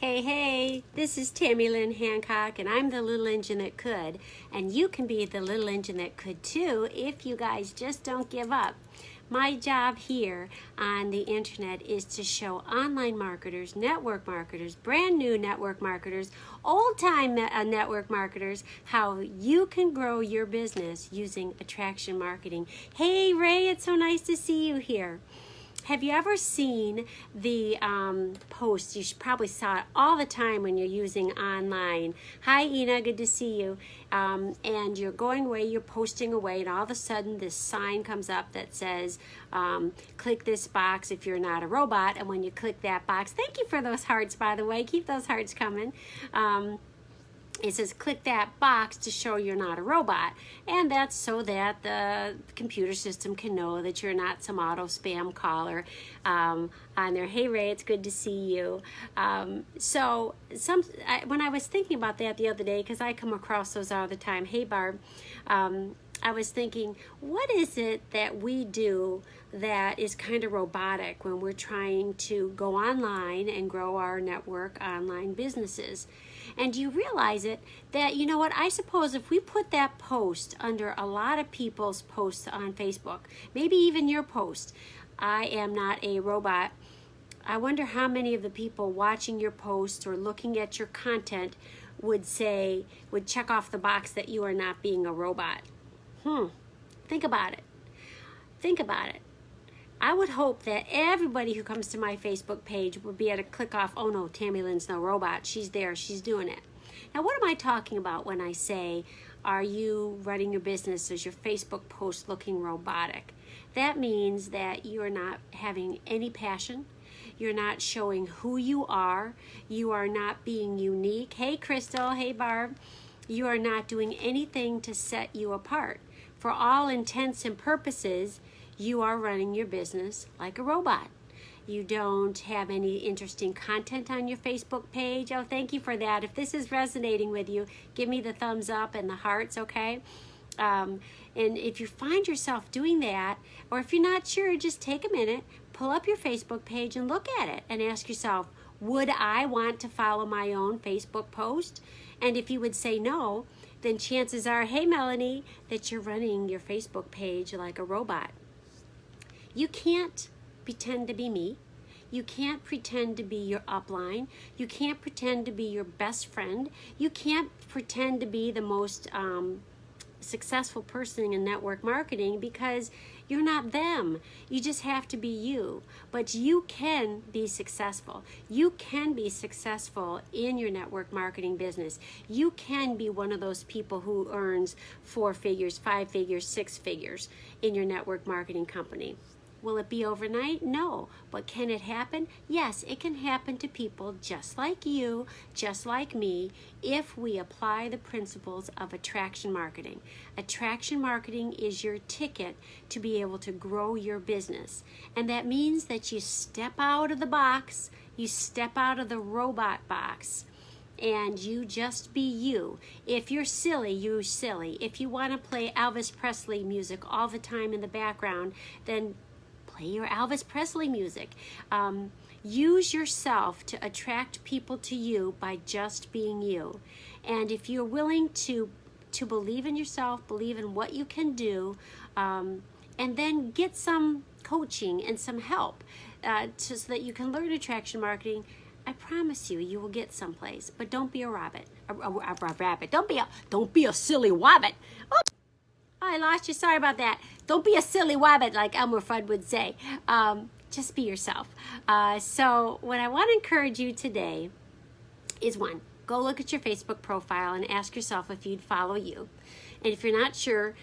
Hey, this is Tammy Lynn Hancock, and I'm the little engine that could. And you can be the little engine that could too if you guys just don't give up. My job here on the internet is to show online marketers, network marketers, brand new network marketers, old-time network marketers, how you can grow your business using attraction marketing. Hey, Ray, it's so nice to see you here. Have you ever seen the posts? You probably saw it all the time when you're using online. Hi, Ina, good to see you. And you're going away, you're posting away, and all of a sudden this sign comes up that says, click this box if you're not a robot. And when you click that box, thank you for those hearts, by the way. Keep those hearts coming. It says click that box to show you're not a robot, and that's so that the computer system can know that you're not some auto spam caller on there. Hey Ray, it's good to see you. When I was thinking about that the other day, because I come across those all the time. Hey Barb, I was thinking, what is it that we do that is kind of robotic when we're trying to go online and grow our network online businesses? And do you realize it that, you know what, I suppose if we put that post under a lot of people's posts on Facebook, maybe even your post, I am not a robot, I wonder how many of the people watching your posts or looking at your content would check off the box that you are not being a robot. Think about it. Think about it. I would hope that everybody who comes to my Facebook page would be able to click off, oh no, Tammy Lynn's no robot. She's there, she's doing it. Now, what am I talking about when I say, are you running your business? Is your Facebook post looking robotic? That means that you're not having any passion. You're not showing who you are. You are not being unique. Hey, Crystal. Hey, Barb. You are not doing anything to set you apart. For all intents and purposes, you are running your business like a robot. You don't have any interesting content on your Facebook page. Oh, thank you for that. If this is resonating with you, give me the thumbs up and the hearts, okay? And if you find yourself doing that, or if you're not sure, just take a minute, pull up your Facebook page and look at it and ask yourself, would I want to follow my own Facebook post? And if you would say no, then chances are, hey Melanie, that you're running your Facebook page like a robot. You can't pretend to be me. You can't pretend to be your upline. You can't pretend to be your best friend. You can't pretend to be the most successful person in network marketing, because you're not them. You just have to be you. But you can be successful. You can be successful in your network marketing business. You can be one of those people who earns 4 figures, 5 figures, 6 figures in your network marketing company. Will it be overnight? No. But can it happen? Yes, it can happen to people just like you, just like me, if we apply the principles of attraction marketing. Attraction marketing is your ticket to be able to grow your business. And that means that you step out of the box, you step out of the robot box, and you just be you. If you're silly, you're silly. If you want to play Elvis Presley music all the time in the background, then play your Elvis Presley music. Use yourself to attract people to you by just being you. And if you're willing to believe in yourself, believe in what you can do, and then get some coaching and some help so that you can learn attraction marketing, I promise you, you will get someplace. But don't be a rabbit. A rabbit. Don't be a silly wabbit. Oh, I lost you. Sorry about that. Don't be a silly wabbit, like Elmer Fudd would say. Just be yourself. So what I want to encourage you today is, one, go look at your Facebook profile and ask yourself if you'd follow you. And if you're not sure,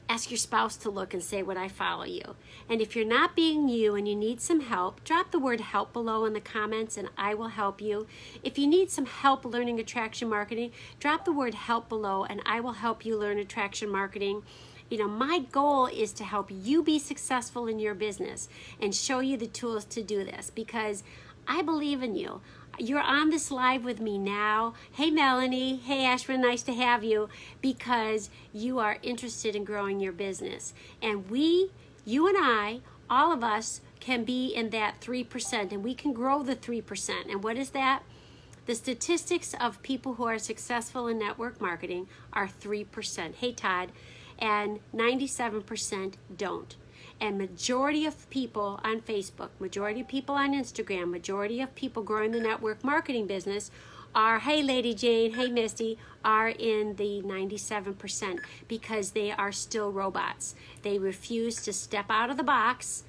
ask your spouse to look and say, would I follow you? And if you're not being you and you need some help, drop the word help below in the comments and I will help you. If you need some help learning attraction marketing, drop the word help below and I will help you learn attraction marketing. You know, my goal is to help you be successful in your business and show you the tools to do this, because I believe in you. You're on this live with me now. Hey, Melanie. Hey, Ashwin. Nice to have you, because you are interested in growing your business. And you and I, all of us, can be in that 3%, and we can grow the 3%. And what is that? The statistics of people who are successful in network marketing are 3%. Hey, Todd. And 97% don't. And majority of people on Facebook, majority of people on Instagram, majority of people growing the network marketing business are, hey Lady Jane, hey Misty, are in the 97% because they are still robots. They refuse to step out of the box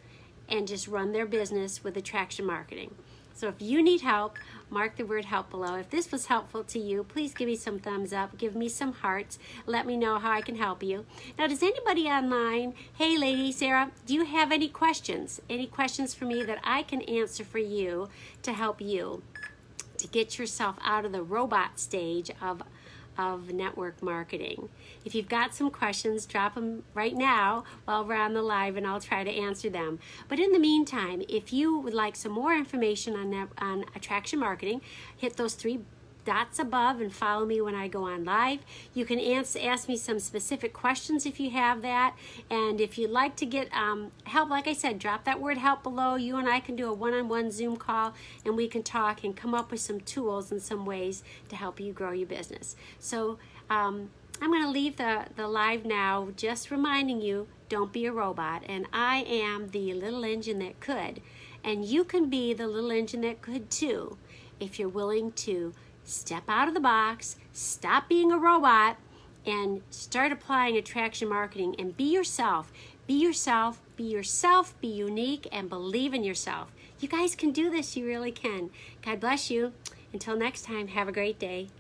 and just run their business with attraction marketing. So if you need help, mark the word help below. If this was helpful to you, please give me some thumbs up, give me some hearts, let me know how I can help you. Now, does anybody online, hey lady Sarah, do you have any questions? Any questions for me that I can answer for you to help you to get yourself out of the robot stage of network marketing? If you've got some questions, drop them right now while we're on the live and I'll try to answer them. But in the meantime, if you would like some more information on attraction marketing, hit those 3 dots above and follow me when I go on live. You can ask me some specific questions if you have that. And if you'd like to get help, like I said, drop that word help below. You and I can do a one-on-one Zoom call and we can talk and come up with some tools and some ways to help you grow your business. So I'm going to leave the live now, just reminding you, don't be a robot. And I am the little engine that could. And you can be the little engine that could too, if you're willing to step out of the box, stop being a robot, and start applying attraction marketing and be yourself. Be yourself, be yourself, be unique, and believe in yourself. You guys can do this, you really can. God bless you. Until next time, have a great day.